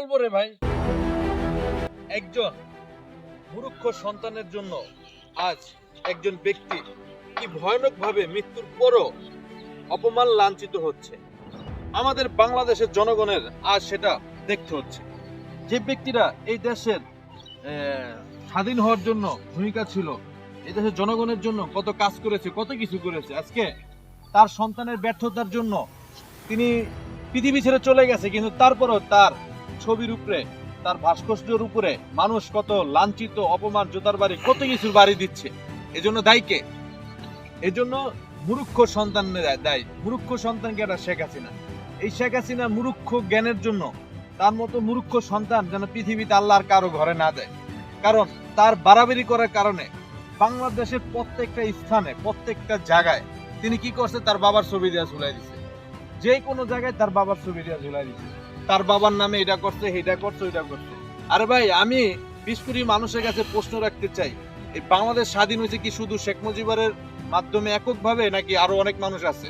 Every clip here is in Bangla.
বলবো রে ভাই, একজন মূর্খ সন্তানের জন্য আজ একজন ব্যক্তি কি ভয়ানক ভাবে মৃত্যুর পরও অপমান লাঞ্ছিত হচ্ছে। আমাদের বাংলাদেশের জনগণের আজ সেটা দেখতে হচ্ছে। যে ব্যক্তিরা এই দেশের স্বাধীন হওয়ার জন্য ভূমিকা ছিল, এই দেশের জনগণের জন্য কত কাজ করেছে, কত কিছু করেছে, আজকে তার সন্তানের ব্যর্থতার জন্য তিনি পৃথিবী ছেড়ে চলে গেছে, কিন্তু তারপরও তার ছবির উপরে, তার ভাস্কর্যের উপরে মানুষ কত লাঞ্ছিত, অপমান, জোতার বাড়ি, কত কিছুর বাড়ি দিচ্ছে। এজন্য দায়ী কে? এজন্য মূর্খ সন্তানের দায়ী। মূর্খ সন্তানকে এটা শেখ হাসিনা। এই শেখ হাসিনা মূর্খ জ্ঞানের জন্য তার মতো মূর্খ সন্তান যেন পৃথিবীতে আল্লাহর কারো ঘরে না দেয়। কারণ তার বাড়াবাড়ি করার কারণে বাংলাদেশের প্রত্যেকটা স্থানে, প্রত্যেকটা জায়গায় তিনি কি করছে, তার বাবার ছবি দিয়ে ঝুলাই দিছে। যে কোনো জায়গায় তার বাবার ছবি দিয়ে ঝুলাই দিছে। তার বাবার নামে এটা করছে, এটা করছে, ওইটা করছে। আরে ভাই, আমি 20 কোটি মানুষের কাছে প্রশ্ন রাখতে চাই, এই বাংলাদেশ স্বাধীন হয়েছে কি শুধু শেখ মুজিবের মাধ্যমে এককভাবে, নাকি আরো অনেক মানুষ আছে?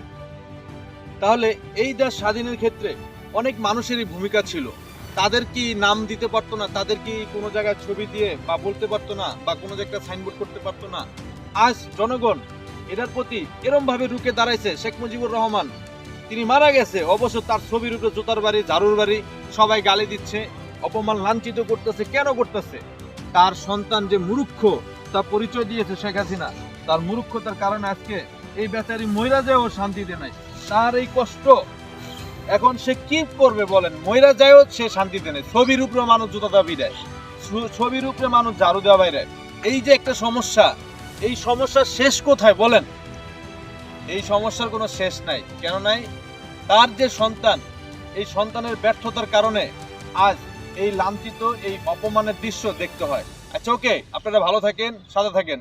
তাহলে এই দেশ স্বাধীনের ক্ষেত্রে অনেক মানুষেরই ভূমিকা ছিল। তাদের কি নাম দিতে পারতো না? তাদের কি কোনো জায়গায় ছবি দিয়ে বা বলতে পারতো না, বা কোনো জায়গায় সাইনবোর্ড করতে পারতো না? আজ জনগণ এটার প্রতি এরম ভাবে রুখে দাঁড়াইছে। শেখ মুজিবুর রহমান তিনি মারা গেছে, অবশ্য তার ছবির উপরে জুতার বাড়ি, ঝাড়ুর বাড়ি, সবাই গালি দিচ্ছে, অপমান লাঞ্ছিত করতেছে। কেন করতেছে? তার সন্তান যে মূর্খ তা পরিচয় দিয়েছে শেখ হাসিনা। তার মূর্খতার কারণে আজকে এই বেচারি মহিলা যায়ও শান্তিতে নাই। তার এই কষ্ট এখন সে কি করবে বলেন? মহিলা যায়ও সে শান্তিতে নেই। ছবির উপরে মানুষ জুতা দাবি দেয়, ছবির উপরে মানুষ ঝাড়ু দেওয়া বাইরে। এই যে একটা সমস্যা, এই সমস্যার শেষ কোথায় বলেন? এই সমস্যার কোনো শেষ নাই। কেন নাই? তার যে সন্তান, এই সন্তানের ব্যর্থতার কারণে আজ এই লাঞ্ছিত, এই অপমানের দৃশ্য দেখতে হয়। আচ্ছা, ওকে, আপনারা ভালো থাকেন, সাথে থাকেন।